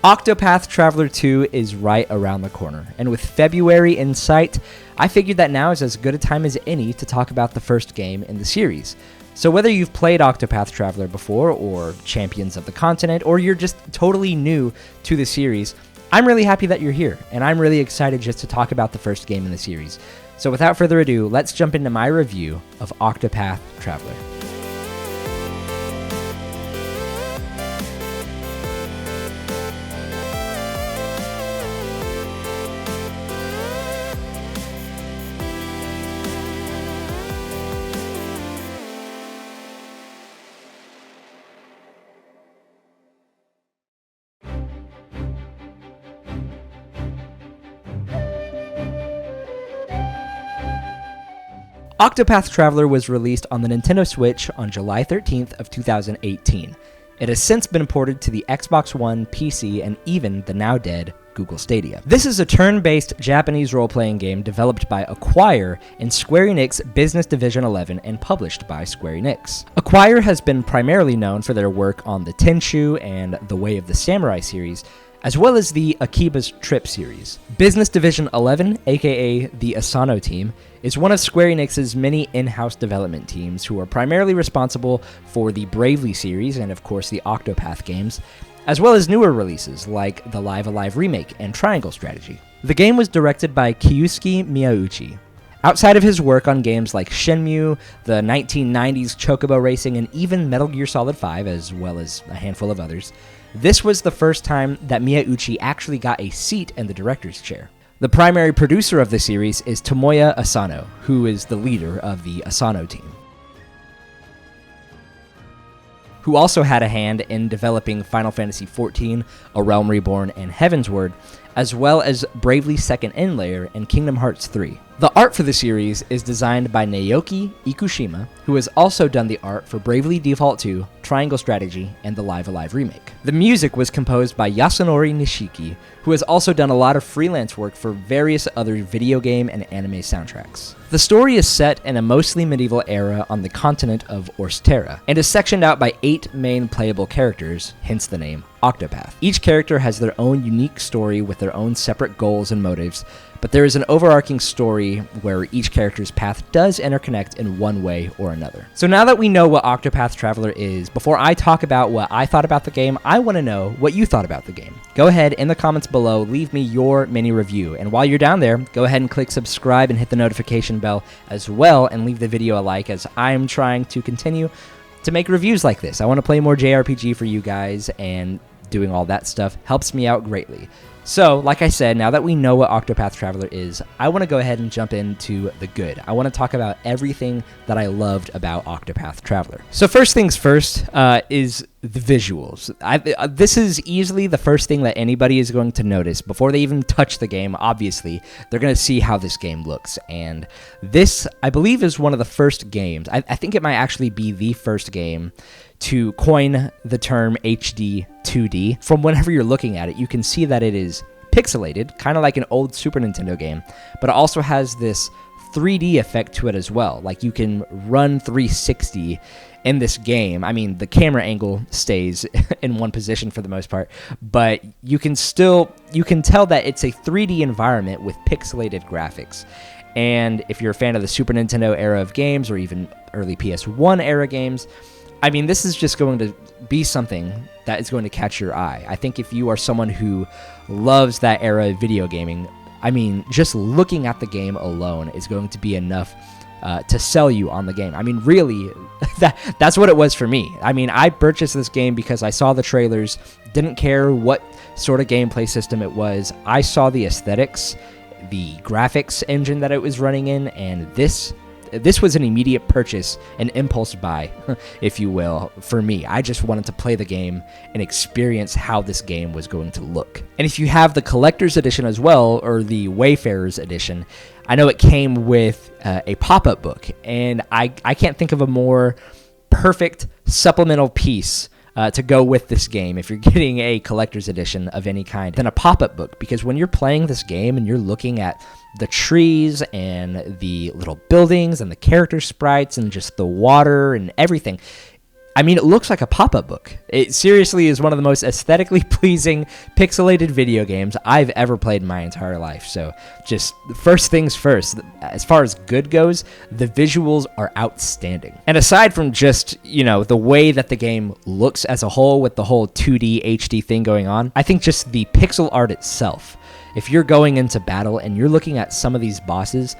Octopath Traveler 2 is right around the corner, and with February in sight, I figured that now is as good a time as any to talk about the first game in the series. So whether you've played Octopath Traveler before, or Champions of the Continent, or you're just totally new to the series, I'm really happy that you're here, and I'm really excited just to talk about the first game in the series. So without further ado, let's jump into my review of Octopath Traveler. Octopath Traveler was released on the Nintendo Switch on July 13th of 2018. It has since been ported to the Xbox One, PC, and even the now dead Google Stadia. This is a turn-based Japanese role-playing game developed by Acquire in Square Enix Business Division 11 and published by Square Enix. Acquire has been primarily known for their work on the Tenchu and The Way of the Samurai series, as well as the Akiba's Trip series. Business Division 11, aka the Asano team, is one of Square Enix's many in-house development teams who are primarily responsible for the Bravely series and of course the Octopath games, as well as newer releases like the Live Alive remake and Triangle Strategy. The game was directed by Kyusuke Miyauchi. Outside of his work on games like Shenmue, the 1990s Chocobo Racing, and even Metal Gear Solid 5, as well as a handful of others, this was the first time that Miyauchi actually got a seat in the director's chair. The primary producer of the series is Tomoya Asano, who is the leader of the Asano team, who also had a hand in developing Final Fantasy XIV, A Realm Reborn, and Heavensward, as well as Bravely Second Endlayer and Kingdom Hearts 3. The art for the series is designed by Naoki Ikushima, who has also done the art for Bravely Default 2, Triangle Strategy, and the Live Alive remake. The music was composed by Yasunori Nishiki, who has also done a lot of freelance work for various other video game and anime soundtracks. The story is set in a mostly medieval era on the continent of Orstera, and is sectioned out by 8 main playable characters, hence the name Octopath. Each character has their own unique story with their own separate goals and motives, but there is an overarching story where each character's path does interconnect in one way or another. So now that we know what Octopath Traveler is, before I talk about what I thought about the game, I want to know what you thought about the game. Go ahead in the comments below, leave me your mini review, and while you're down there, go ahead and click subscribe and hit the notification bell as well, and leave the video a like, as I'm trying to continue to make reviews like this. I want to play more JRPG for you guys, and doing all that stuff helps me out greatly. So, like I said, now that we know what Octopath Traveler is, I want to go ahead and jump into the good. I want to talk about everything that I loved about Octopath Traveler. So first things first is the visuals. This is easily the first thing that anybody is going to notice before they even touch the game. Obviously, they're going to see how this game looks. And this, I believe, is one of the first games. I think it might actually be the first game to coin the term HD 2D. From whenever you're looking at it, you can see that it is pixelated, kind of like an old Super Nintendo game, but it also has this 3D effect to it as well. Like, you can run 360 in this game. I mean, the camera angle stays in one position for the most part, but you can tell that it's a 3D environment with pixelated graphics. And if you're a fan of the Super Nintendo era of games, or even early PS1 era games, I mean, this is just going to be something that is going to catch your eye. I think if you are someone who loves that era of video gaming, I mean, just looking at the game alone is going to be enough to sell you on the game. I mean, really, that's what it was for me. I mean, I purchased this game because I saw the trailers, didn't care what sort of gameplay system it was. I saw the aesthetics, the graphics engine that it was running in, and this was an immediate purchase, an impulse buy, if you will, for me. I just wanted to play the game and experience how this game was going to look. And if you have the Collector's Edition as well, or the Wayfarer's Edition, I know it came with a pop-up book, and I can't think of a more perfect supplemental piece to go with this game if you're getting a collector's edition of any kind than a pop-up book, because when you're playing this game and you're looking at the trees and the little buildings and the character sprites and just the water and everything, I mean, it looks like a pop-up book. It seriously is one of the most aesthetically pleasing pixelated video games I've ever played in my entire life. So just first things first, as far as good goes, the visuals are outstanding. And aside from just, the way that the game looks as a whole with the whole 2D HD thing going on, I think just the pixel art itself, if you're going into battle and you're looking at some of these bosses,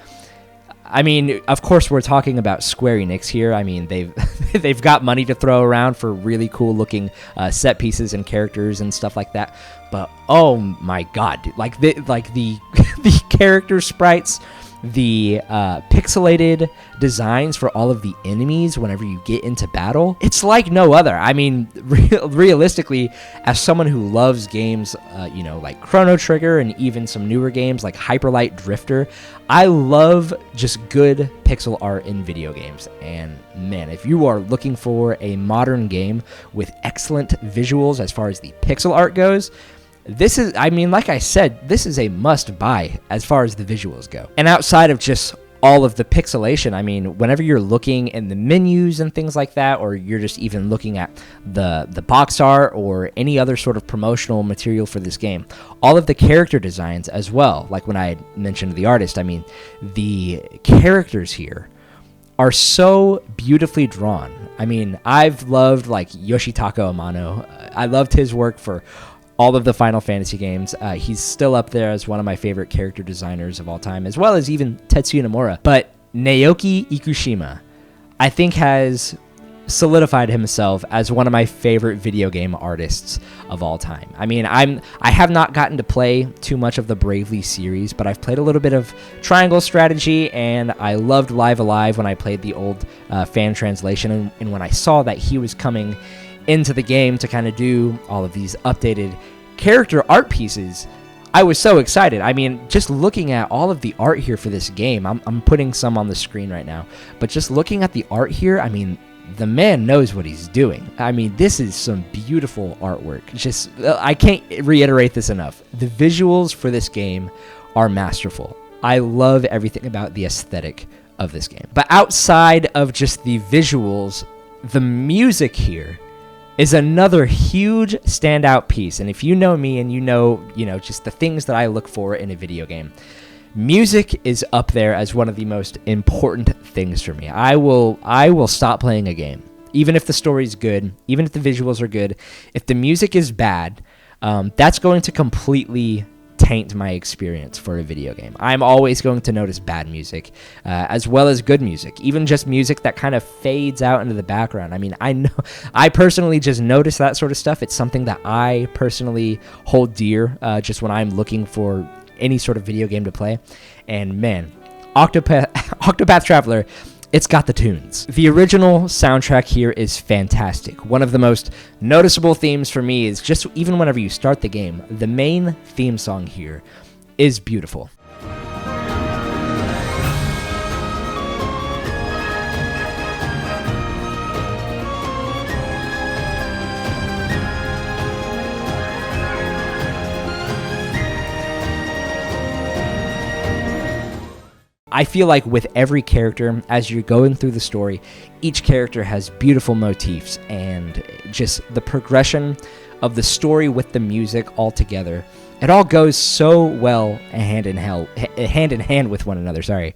I mean, of course, we're talking about Square Enix here. I mean, they've got money to throw around for really cool looking set pieces and characters and stuff like that. But oh my god, dude, the the character sprites, the pixelated designs for all of the enemies whenever you get into battle, it's like no other. I mean, realistically, as someone who loves games, like Chrono Trigger and even some newer games like Hyper Light Drifter, I love just good pixel art in video games. And man, if you are looking for a modern game with excellent visuals as far as the pixel art goes, this is, like I said, this is a must-buy as far as the visuals go. And outside of just all of the pixelation, whenever you're looking in the menus and things like that, or you're just even looking at the box art or any other sort of promotional material for this game, all of the character designs as well, like when I mentioned the artist, the characters here are so beautifully drawn. I've loved Yoshitaka Amano. I loved his work for all of the Final Fantasy games. He's still up there as one of my favorite character designers of all time, as well as even Tetsuya Nomura. But Naoki Ikushima, I think, has solidified himself as one of my favorite video game artists of all time. I have not gotten to play too much of the Bravely series, but I've played a little bit of Triangle Strategy, and I loved Live Alive when I played the old fan translation, and when I saw that he was coming into the game to kind of do all of these updated character art pieces, I was so excited. Just looking at all of the art here for this game, I'm putting some on the screen right now, but just looking at the art here, the man knows what he's doing. This is some beautiful artwork. I can't reiterate this enough. The visuals for this game are masterful. I love everything about the aesthetic of this game. But outside of just the visuals, the music here is another huge standout piece. And if you know me and you know just the things that I look for in a video game, music is up there as one of the most important things for me. I will stop playing a game, even if the story's good, even if the visuals are good. If the music is bad, that's going to completely taint my experience for a video game. I'm always going to notice bad music, as well as good music, even just music that kind of fades out into the background. I know I personally just notice that sort of stuff. It's something that I personally hold dear, just when I'm looking for any sort of video game to play. And man, Octopath Traveler, it's got the tunes. The original soundtrack here is fantastic. One of the most noticeable themes for me is just even whenever you start the game, the main theme song here is beautiful. I feel like with every character, as you're going through the story, each character has beautiful motifs, and just the progression of the story with the music all together, it all goes so well hand in hand with one another. Sorry.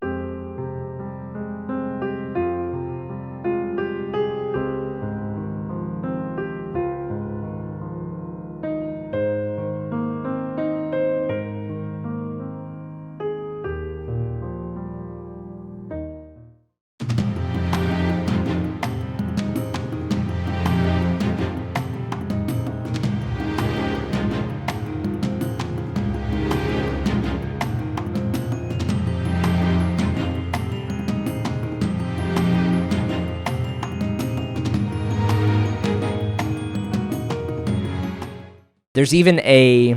There's even a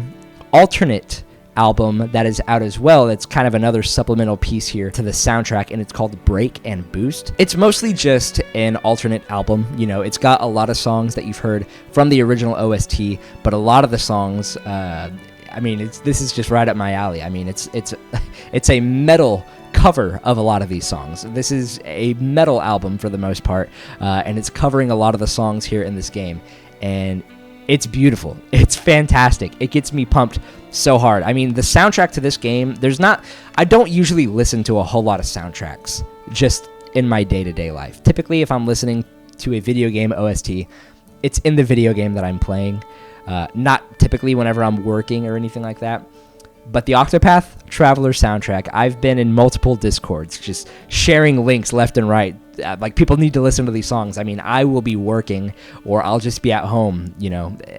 alternate album that is out as well. That's kind of another supplemental piece here to the soundtrack, and it's called Break and Boost. It's mostly just an alternate album. It's got a lot of songs that you've heard from the original OST, but a lot of the songs, this is just right up my alley. It's a metal cover of a lot of these songs. This is a metal album for the most part, and it's covering a lot of the songs here in this game. And it's beautiful. It's fantastic. It gets me pumped so hard. I mean, the soundtrack to this game, I don't usually listen to a whole lot of soundtracks just in my day-to-day life. Typically, if I'm listening to a video game OST, it's in the video game that I'm playing. Not typically whenever I'm working or anything like that. But the Octopath Traveler soundtrack, I've been in multiple Discords just sharing links left and right. Like, people need to listen to these songs. I mean, I will be working, or I'll just be at home,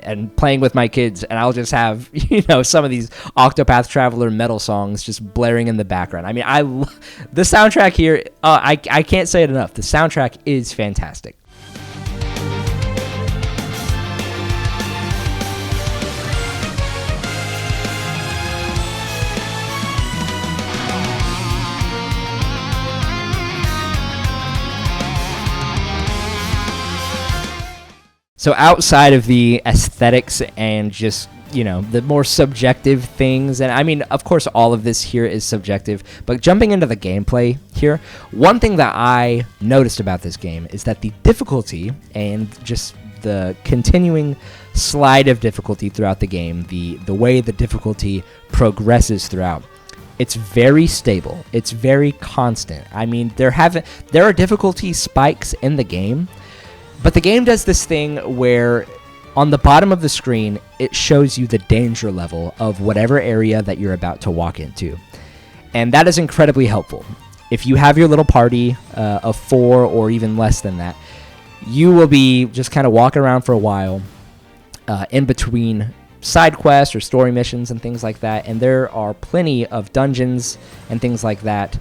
and playing with my kids, and I'll just have, some of these Octopath Traveler metal songs just blaring in the background. I mean, the soundtrack here, I can't say it enough. The soundtrack is fantastic. So outside of the aesthetics and just, the more subjective things, and I mean, of course, all of this here is subjective, but jumping into the gameplay here, one thing that I noticed about this game is that the difficulty and just the continuing slide of difficulty throughout the game, the way the difficulty progresses throughout, it's very stable. It's very constant. I mean, there are difficulty spikes in the game, but the game does this thing where on the bottom of the screen, it shows you the danger level of whatever area that you're about to walk into. And that is incredibly helpful. If you have your little party of 4 or even less than that, you will be just kind of walking around for a while in between side quests or story missions and things like that. And there are plenty of dungeons and things like that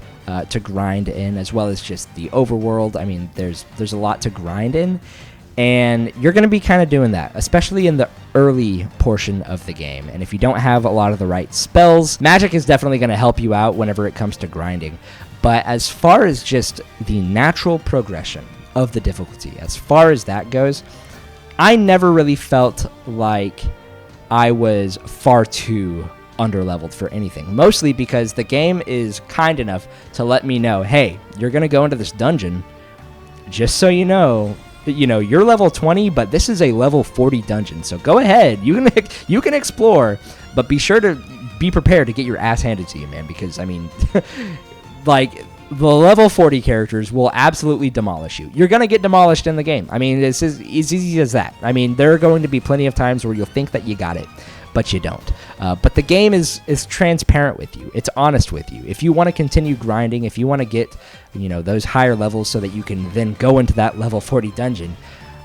to grind in, as well as just the overworld. I mean, there's a lot to grind in, and you're going to be kind of doing that, especially in the early portion of the game. And if you don't have a lot of the right spells, magic is definitely going to help you out whenever it comes to grinding. But as far as just the natural progression of the difficulty, as far as that goes, I never really felt like I was far too underleveled for anything, mostly because the game is kind enough to let me know, hey, you're going to go into this dungeon, just so you know, you're level 20, but this is a level 40 dungeon, so go ahead, you can explore, but be sure to be prepared to get your ass handed to you, man, because, I mean, like, the level 40 characters will absolutely demolish you. You're going to get demolished in the game. I mean, it's as easy as that. I mean, there are going to be plenty of times where you'll think that you got it, but you don't. But the game is transparent with you. It's honest with you. If you want to continue grinding, if you want to get, those higher levels so that you can then go into that level 40 dungeon,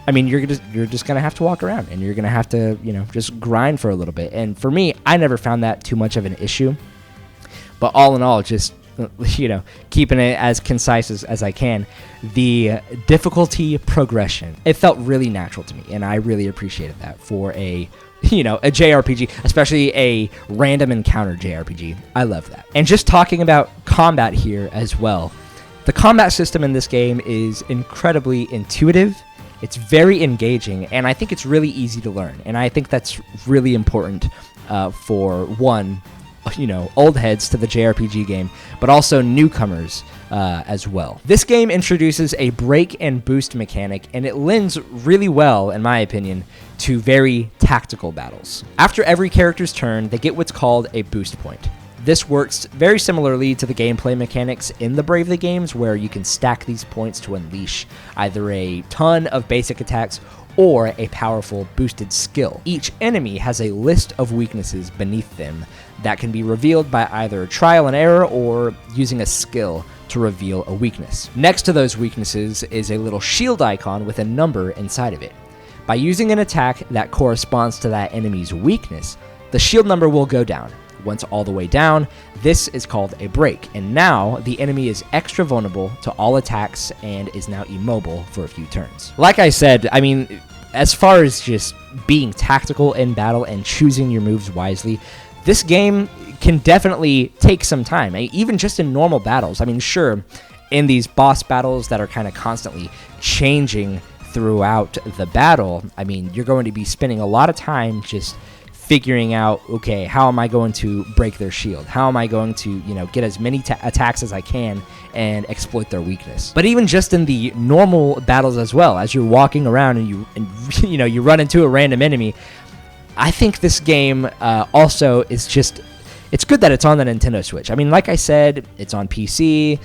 I mean, you're just going to have to walk around, and you're going to have to, just grind for a little bit. And for me, I never found that too much of an issue. But all in all, just, keeping it as concise as I can, the difficulty progression, it felt really natural to me, and I really appreciated that for a JRPG, especially a random encounter JRPG. I love that. And just talking about combat here as well, the combat system in this game is incredibly intuitive. It's very engaging, and I think it's really easy to learn, and I think that's really important for one, old heads to the JRPG game, but also newcomers as well. This game introduces a break and boost mechanic, and it lends really well, in my opinion, to very tactical battles. After every character's turn, they get what's called a boost point. This works very similarly to the gameplay mechanics in the Bravely games, where you can stack these points to unleash either a ton of basic attacks or a powerful boosted skill. Each enemy has a list of weaknesses beneath them that can be revealed by either trial and error or using a skill to reveal a weakness. Next to those weaknesses is a little shield icon with a number inside of it. By using an attack that corresponds to that enemy's weakness, the shield number will go down. Once all the way down, this is called a break, and now the enemy is extra vulnerable to all attacks and is now immobile for a few turns. Like I said, I mean, as far as just being tactical in battle and choosing your moves wisely, this game can definitely take some time, even just in normal battles. I mean, sure, in these boss battles that are kind of constantly changing throughout the battle, I mean, you're going to be spending a lot of time just figuring out, okay, how am I going to break their shield? How am I going to, get as many attacks as I can and exploit their weakness? But even just in the normal battles as well, as you're walking around and you run into a random enemy, I think this game also is just... It's good that it's on the Nintendo Switch. I mean, like I said, it's on PC,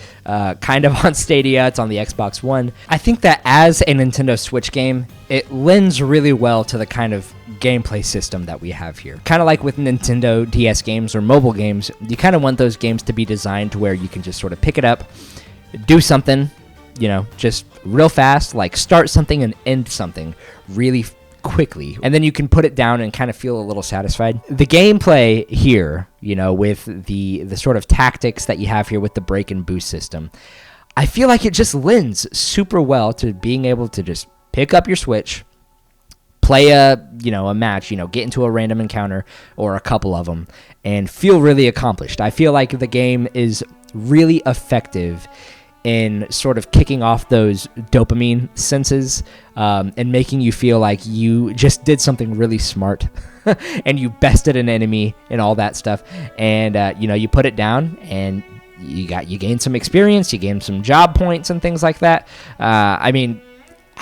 kind of on Stadia, it's on the Xbox One. I think that as a Nintendo Switch game, it lends really well to the kind of gameplay system that we have here. Kind of like with Nintendo DS games or mobile games, you kind of want those games to be designed to where you can just sort of pick it up, do something, just real fast, like start something and end something really quickly, and then you can put it down and kind of feel a little satisfied. The gameplay here, with the sort of tactics that you have here with the break and boost system, I feel like it just lends super well to being able to just pick up your Switch, play a match, get into a random encounter or a couple of them, and feel really accomplished. I feel like the game is really effective in sort of kicking off those dopamine senses and making you feel like you just did something really smart and you bested an enemy and all that stuff. And, you put it down and you gain some experience, you gain some job points and things like that. I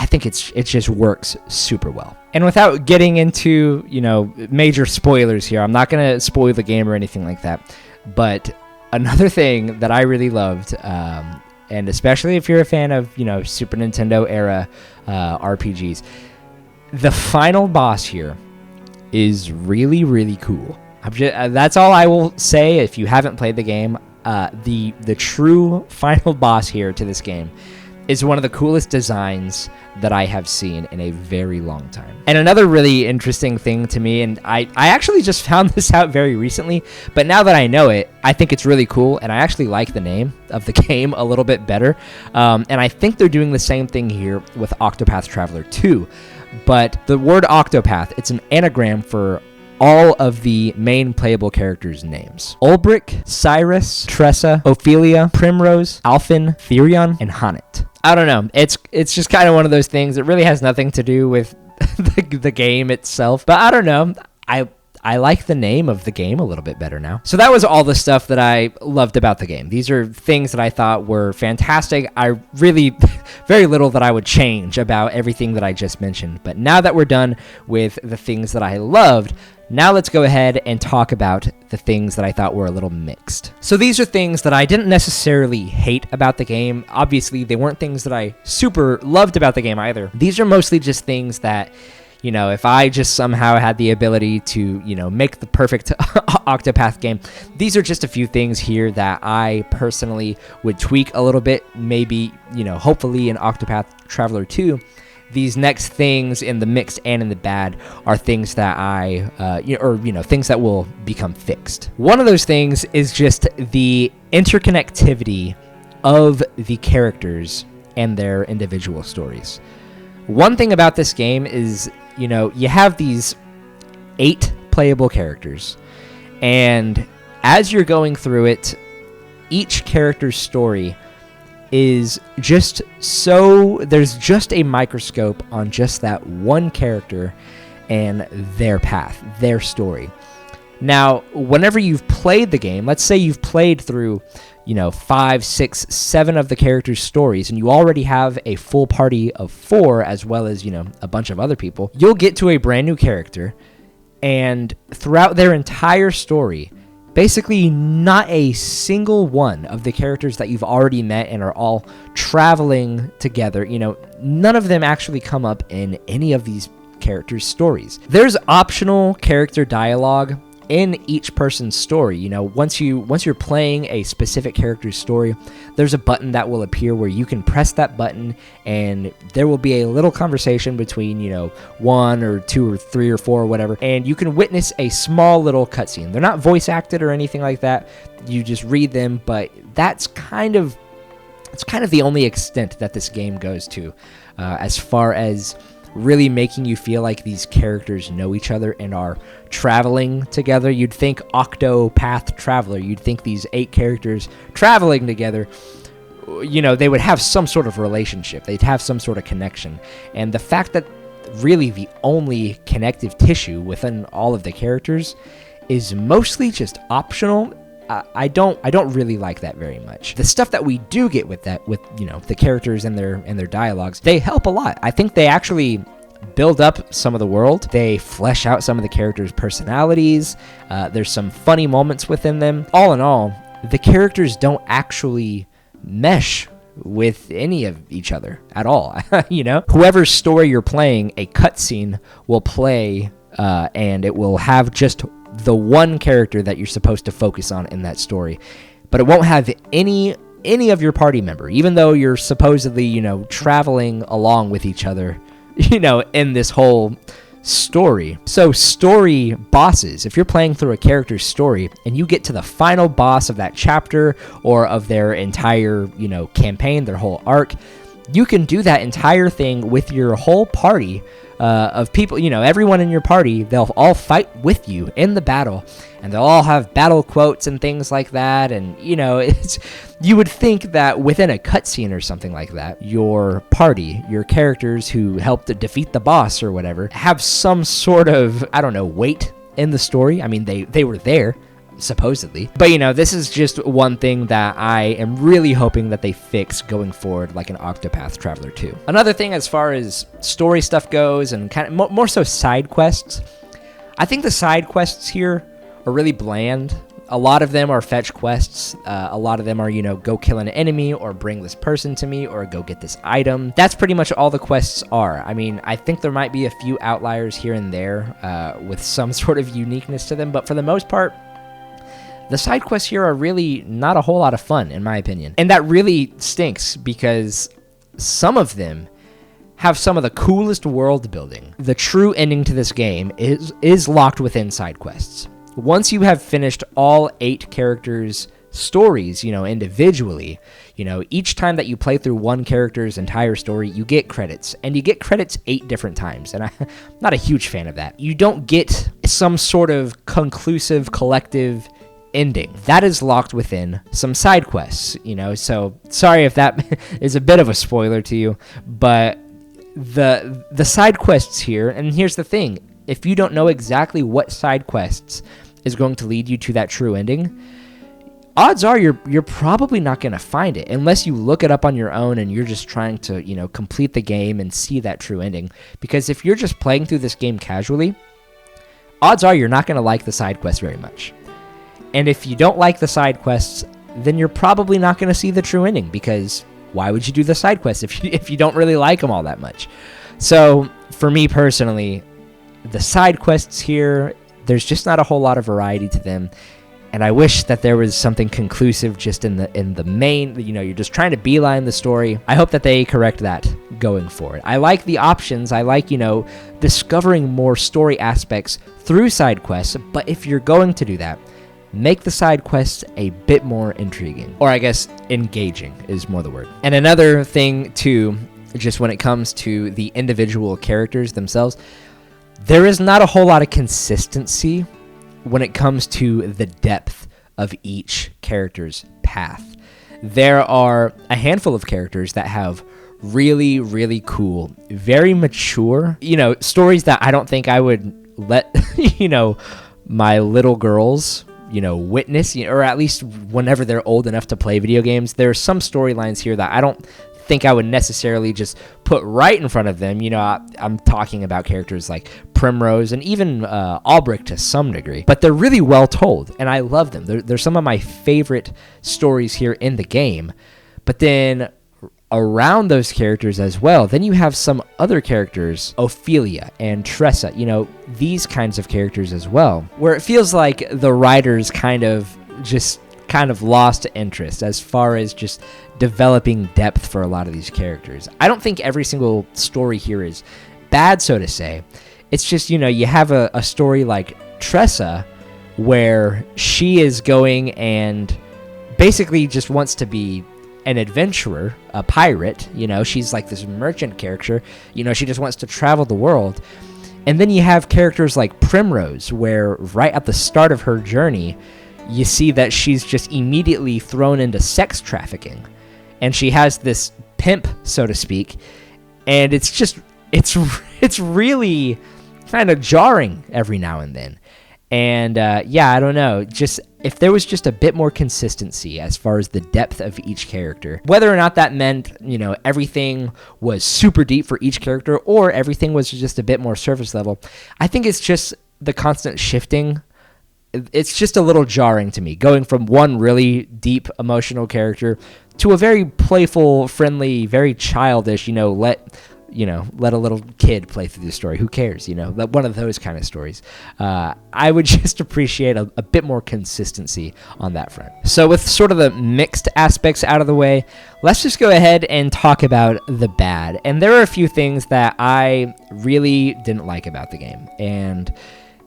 think it just works super well. And without getting into, major spoilers here, I'm not going to spoil the game or anything like that. But another thing that I really loved, and especially if you're a fan of, Super Nintendo era RPGs, the final boss here is really, really cool. That's all I will say. If you haven't played the game, the true final boss here to this game is one of the coolest designs that I have seen in a very long time. And another really interesting thing to me, and I actually just found this out very recently, but now that I know it, I think it's really cool, and I actually like the name of the game a little bit better. And I think they're doing the same thing here with Octopath Traveler 2. But the word Octopath, it's an anagram for all of the main playable characters' names: Ulbrich, Cyrus, Tressa, Ophelia, Primrose, Alphen, Therion, and Honnet. I don't know. It's just kind of one of those things. It really has nothing to do with the game itself. But I don't know. I like the name of the game a little bit better now. So that was all the stuff that I loved about the game. These are things that I thought were fantastic. I really, very little that I would change about everything that I just mentioned. But now that we're done with the things that I loved, now let's go ahead and talk about the things that I thought were a little mixed. So these are things that I didn't necessarily hate about the game. Obviously, they weren't things that I super loved about the game either. These are mostly just things that, if I just somehow had the ability to, make the perfect Octopath game, these are just a few things here that I personally would tweak a little bit. Maybe, hopefully in Octopath Traveler 2, these next things in the mixed and in the bad are things that things that will become fixed. One of those things is just the interconnectivity of the characters and their individual stories. One thing about this game is, you have these 8 playable characters, and as you're going through it, each character's story is just there's just a microscope on just that one character and their path, their story. Now, whenever you've played the game, let's say you've played through, 5, 6, 7 of the characters' stories, and you already have a full party of 4, as well as, a bunch of other people, you'll get to a brand new character, and throughout their entire story, basically not a single one of the characters that you've already met and are all traveling together, none of them actually come up in any of these characters' stories. There's optional character dialogue in each person's story. Once you're playing a specific character's story, there's a button that will appear where you can press that button and there will be a little conversation between, 1 or 2 or 3 or 4 or whatever, and you can witness a small little cutscene. They're not voice acted or anything like that. You just read them, but it's kind of the only extent that this game goes to, as far as really making you feel like these characters know each other and are traveling together. You'd think Octopath Traveler, you'd think these 8 characters traveling together, they would have some sort of relationship. They'd have some sort of connection. And the fact that really the only connective tissue within all of the characters, is mostly just optional. I don't really like that very much. The stuff that we do get with that, with the characters and their dialogues, they help a lot. I think they actually build up some of the world. They flesh out some of the characters' personalities. There's some funny moments within them. All in all, the characters don't actually mesh with any of each other at all. Whoever's story you're playing, a cutscene will play, and it will have just the one character that you're supposed to focus on in that story, but it won't have any of your party member, even though you're supposedly traveling along with each other in this whole story. So story bosses, if you're playing through a character's story and you get to the final boss of that chapter or of their entire campaign, their whole arc, you can do that entire thing with your whole party of people. Everyone in your party, they'll all fight with you in the battle, and they'll all have battle quotes and things like that. And you would think that within a cutscene or something like that, your party, your characters who helped to defeat the boss or whatever, have some sort of, weight in the story. I mean, they were there, supposedly. But this is just one thing that I am really hoping that they fix going forward, like an Octopath Traveler 2. Another thing as far as story stuff goes, and kind of more so side quests, I think the side quests here are really bland. A lot of them are fetch quests. A lot of them are, go kill an enemy, or bring this person to me, or go get this item. That's pretty much all the quests are. I mean, I think there might be a few outliers here and there with some sort of uniqueness to them, but for the most part, the side quests here are really not a whole lot of fun, in my opinion. And that really stinks, because some of them have some of the coolest world building. The true ending to this game is locked within side quests. Once you have finished all 8 characters' stories, individually, each time that you play through one character's entire story, you get credits, and you get credits 8 different times, and I'm not a huge fan of that. You don't get some sort of conclusive collective ending. That is locked within some side quests, so sorry if that is a bit of a spoiler to you, but the side quests here, and here's the thing, if you don't know exactly what side quests is going to lead you to that true ending, odds are you're probably not going to find it unless you look it up on your own and you're just trying to complete the game and see that true ending. Because if you're just playing through this game casually, odds are you're not going to like the side quests very much. And if you don't like the side quests, then you're probably not going to see the true ending, because why would you do the side quests if you don't really like them all that much? So for me personally, the side quests here, there's just not a whole lot of variety to them. And I wish that there was something conclusive just in the main, you're just trying to beeline the story. I hope that they correct that going forward. I like the options. I like, discovering more story aspects through side quests. But if you're going to do that, make the side quests a bit more intriguing. Or I guess engaging is more the word. And another thing too, just when it comes to the individual characters themselves, there is not a whole lot of consistency when it comes to the depth of each character's path. There are a handful of characters that have really, really cool, very mature, stories that I don't think I would let, my little girls, witness, or at least whenever they're old enough to play video games. There are some storylines here that I don't think I would necessarily just put right in front of them. I'm talking about characters like Primrose and even Albrecht to some degree, but they're really well told, and I love them. They're some of my favorite stories here in the game. But then around those characters as well, then you have some other characters, Ophelia and Tressa, these kinds of characters as well, where it feels like the writers kind of lost interest as far as just developing depth for a lot of these characters. I don't think every single story here is bad, so to say. It's just, you have a story like Tressa, where she is going and basically just wants to be an adventurer, a pirate. She's like this merchant character. She just wants to travel the world. And then you have characters like Primrose, where right at the start of her journey, you see that she's just immediately thrown into sex trafficking. And she has this pimp, so to speak. And it's it's really kind of jarring every now and then. And yeah, I don't know. Just if there was just a bit more consistency as far as the depth of each character, whether or not that meant, everything was super deep for each character or everything was just a bit more surface level. I think it's just the constant shifting. It's just a little jarring to me, going from one really deep emotional character to a very playful, friendly, very childish, let a little kid play through the story. Who cares? One of those kind of stories. I would just appreciate a bit more consistency on that front. So with sort of the mixed aspects out of the way, let's just go ahead and talk about the bad. And there are a few things that I really didn't like about the game. And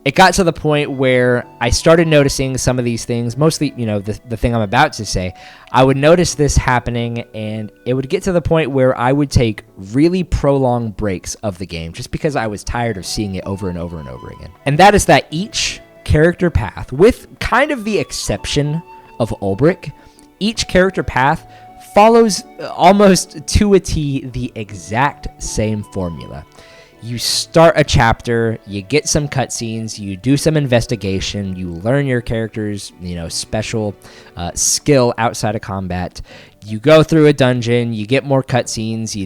it got to the point where I started noticing some of these things, mostly, the thing I'm about to say. I would notice this happening, and it would get to the point where I would take really prolonged breaks of the game just because I was tired of seeing it over and over and over again. And that is that each character path, with kind of the exception of Ulbrich, each character path follows almost to a T the exact same formula. You start a chapter, you get some cutscenes, you do some investigation, you learn your character's, special skill outside of combat. You go through a dungeon, you get more cutscenes,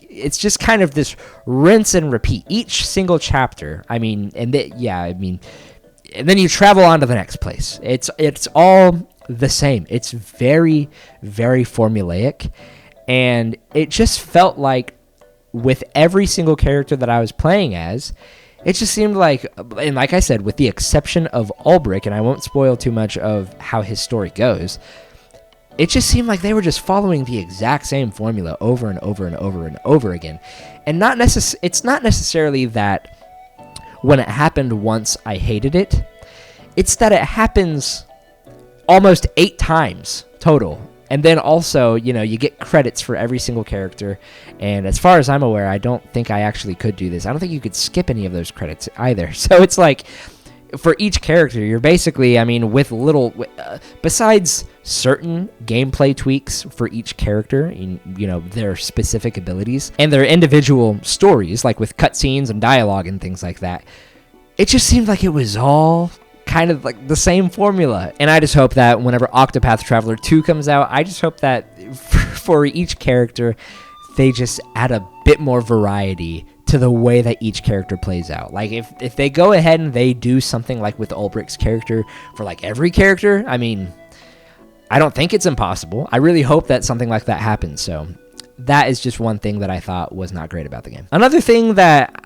it's just kind of this rinse and repeat. Each single chapter, and then you travel on to the next place. It's all the same. It's very, very formulaic, and it just felt like with every single character that I was playing as, it just seemed like, and like I said, with the exception of Ulbrich, and I won't spoil too much of how his story goes, it just seemed like they were just following the exact same formula over and over and over and over again. And it's not necessarily that when it happened once I hated it. It's that it happens almost 8 times total. And then also, you get credits for every single character. And as far as I'm aware, I don't think I actually could do this. I don't think you could skip any of those credits either. So it's like, for each character, you're basically, with little, besides certain gameplay tweaks for each character, their specific abilities, and their individual stories, like with cutscenes and dialogue and things like that, it just seemed like it was all kind of like the same formula. And I just hope that whenever Octopath Traveler 2 comes out, I just hope that for each character, they just add a bit more variety to the way that each character plays out. Like if they go ahead and they do something like with Ulbrich's character for like every character, I don't think it's impossible. I really hope that something like that happens. So that is just one thing that I thought was not great about the game. Another thing that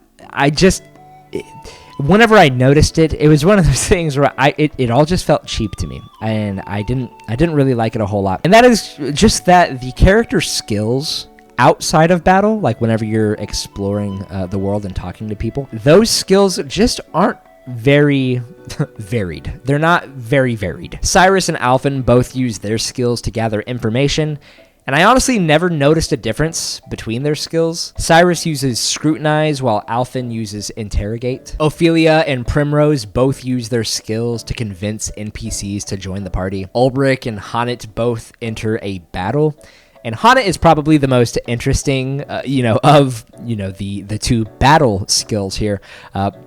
whenever I noticed it, it was one of those things where it all just felt cheap to me, and I didn't really like it a whole lot. And that is just that the character skills outside of battle, like whenever you're exploring the world and talking to people, those skills just aren't very varied. They're not very varied. Cyrus and Alphen both use their skills to gather information, and I honestly never noticed a difference between their skills. Cyrus uses Scrutinize, while Alphen uses Interrogate. Ophelia and Primrose both use their skills to convince NPCs to join the party. Ulbrich and Honnet both enter a battle. And Honnet is probably the most interesting, of the two battle skills here,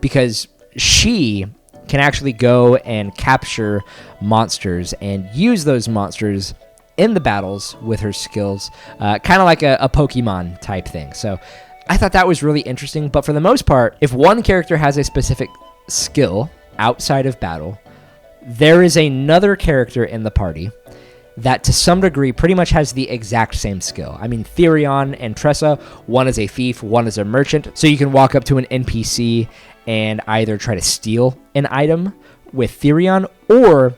because she can actually go and capture monsters and use those monsters in the battles with her skills, kind of like a Pokemon type thing. So I thought that was really interesting. But for the most part, if one character has a specific skill outside of battle, there is another character in the party that to some degree pretty much has the exact same skill. Therion and Tressa, one is a thief, one is a merchant. So you can walk up to an NPC and either try to steal an item with Therion, or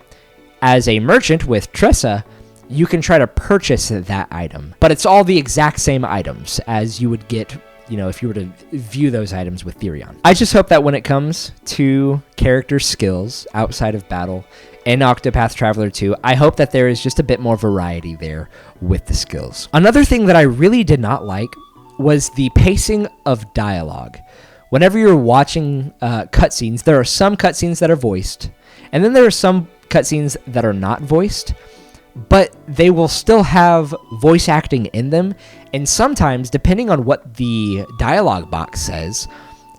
as a merchant with Tressa, you can try to purchase that item. But it's all the exact same items as you would get, if you were to view those items with Therion. I just hope that when it comes to character skills outside of battle in Octopath Traveler 2, I hope that there is just a bit more variety there with the skills. Another thing that I really did not like was the pacing of dialogue. Whenever you're watching cutscenes, there are some cutscenes that are voiced, and then there are some cutscenes that are not voiced, but they will still have voice acting in them. And sometimes, depending on what the dialogue box says,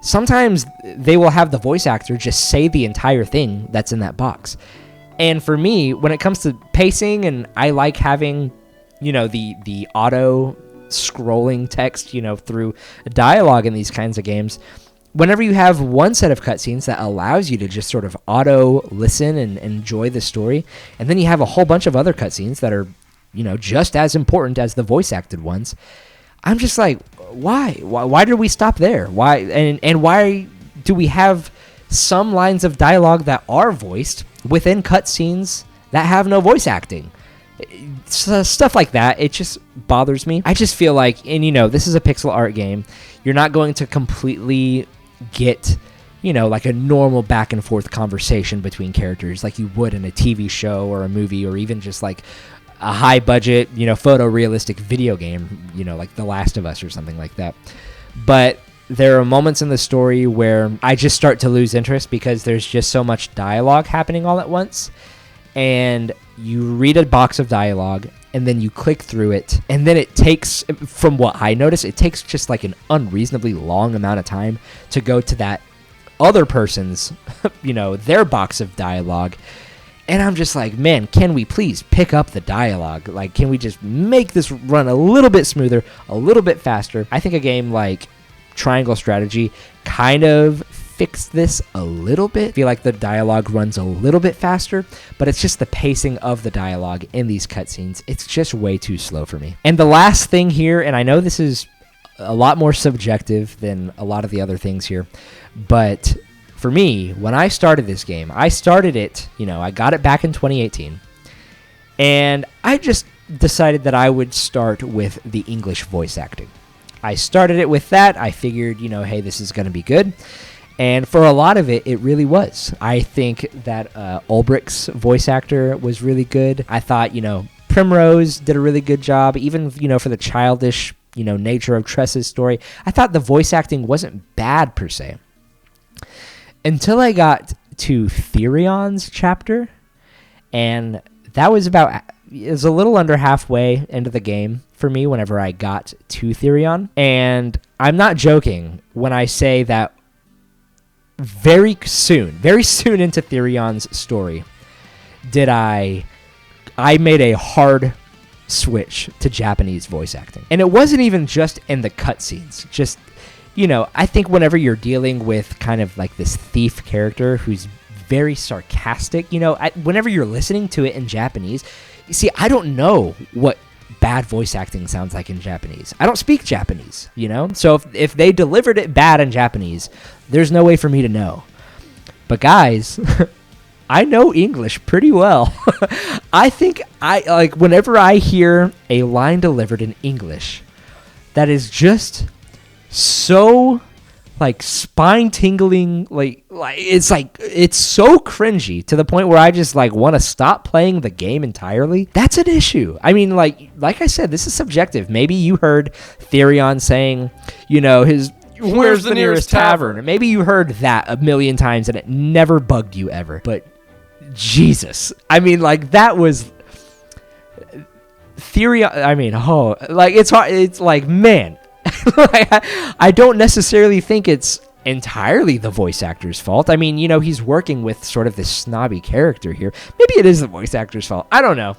sometimes they will have the voice actor just say the entire thing that's in that box. And for me, when it comes to pacing, and I like having, the auto scrolling text, through dialogue in these kinds of games, whenever you have one set of cutscenes that allows you to just sort of auto listen and enjoy the story, and then you have a whole bunch of other cutscenes that are, just as important as the voice acted ones, I'm just like, why? Why did we stop there? Why? And why do we have some lines of dialogue that are voiced within cutscenes that have no voice acting? Stuff like that, it just bothers me. I just feel like, and this is a pixel art game, you're not going to completely get, like a normal back and forth conversation between characters like you would in a TV show or a movie, or even just like a high budget, photorealistic video game, like The Last of Us or something like that. But there are moments in the story where I just start to lose interest because there's just so much dialogue happening all at once. And you read a box of dialogue, and then you click through it, and then it takes, from what I notice, it takes just like an unreasonably long amount of time to go to that other person's, their box of dialogue. And I'm just like, man, can we please pick up the dialogue? Like, can we just make this run a little bit smoother, a little bit faster? I think a game like Triangle Strategy kind of fixed this a little bit. I feel like the dialogue runs a little bit faster, but it's just the pacing of the dialogue in these cutscenes. It's just way too slow for me. And the last thing here, and I know this is a lot more subjective than a lot of the other things here, but for me, when I started this game, I started it, I got it back in 2018, and I just decided that I would start with the English voice acting. I started it with that. I figured, hey, this is going to be good. And for a lot of it, it really was. I think that Ulbricht's voice actor was really good. I thought, Primrose did a really good job, even, for the childish, nature of Tress's story. I thought the voice acting wasn't bad per se. Until I got to Therion's chapter, and that was it was a little under halfway into the game for me whenever I got to Therion. And I'm not joking when I say that very soon into Therion's story, I made a hard switch to Japanese voice acting. And it wasn't even just in the cutscenes. Just, I think whenever you're dealing with kind of like this thief character who's very sarcastic, whenever you're listening to it in Japanese, you see, I don't know what bad voice acting sounds like in Japanese. I don't speak Japanese, So if they delivered it bad in Japanese, there's no way for me to know. But guys, I know English pretty well. I think whenever I hear a line delivered in English that is just so spine tingling, it's so cringy to the point where I just want to stop playing the game entirely. That's an issue. I mean, like I said, this is subjective. Maybe you heard Therion saying, his where's the nearest tavern? Maybe you heard that a million times and it never bugged you ever. But Jesus, I mean, that was Therion. I mean, it's hard. It's man. I don't necessarily think it's entirely the voice actor's fault. I mean, he's working with sort of this snobby character here. Maybe it is the voice actor's fault. I don't know.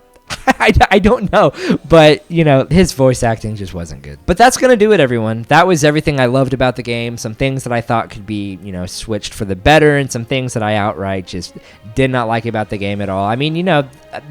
I don't know. But, his voice acting just wasn't good. But that's going to do it, everyone. That was everything I loved about the game. Some things that I thought could be, switched for the better, and some things that I outright just did not like about the game at all. I mean,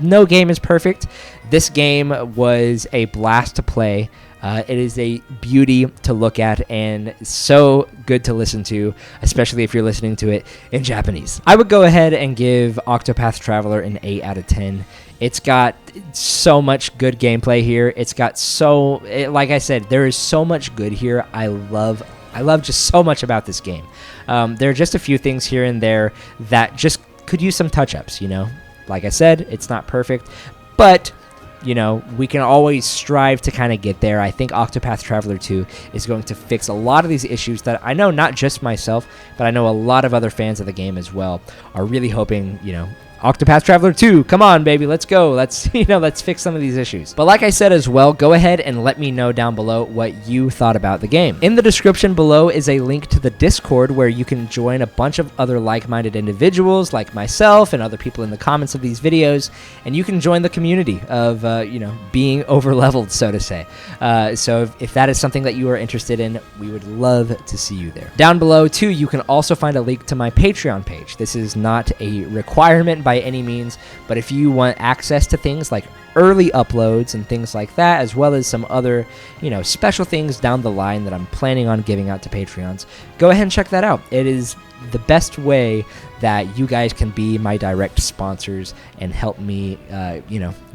no game is perfect. This game was a blast to play. It is a beauty to look at and so good to listen to, especially if you're listening to it in Japanese. I would go ahead and give Octopath Traveler an 8 out of 10. It's got so much good gameplay here. It's got like I said, there is so much good here. I love just so much about this game. There are just a few things here and there that just could use some touch-ups, Like I said, it's not perfect, but we can always strive to kind of get there. I think Octopath Traveler 2 is going to fix a lot of these issues that I know not just myself, but I know a lot of other fans of the game as well are really hoping, Octopath Traveler 2, come on, baby, let's go. Let's fix some of these issues. But like I said as well, go ahead and let me know down below what you thought about the game. In the description below is a link to the Discord where you can join a bunch of other like-minded individuals like myself and other people in the comments of these videos, and you can join the community of, being overleveled, so to say. So if that is something that you are interested in, we would love to see you there. Down below, too, you can also find a link to my Patreon page. This is not a requirement by any means, but if you want access to things like early uploads and things like that, as well as some other, special things down the line that I'm planning on giving out to Patreons, go ahead and check that out. It is the best way that you guys can be my direct sponsors and help me,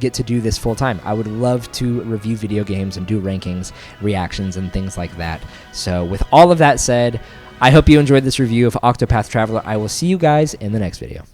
get to do this full time. I would love to review video games and do rankings, reactions, and things like that. So with all of that said, I hope you enjoyed this review of Octopath Traveler. I will see you guys in the next video.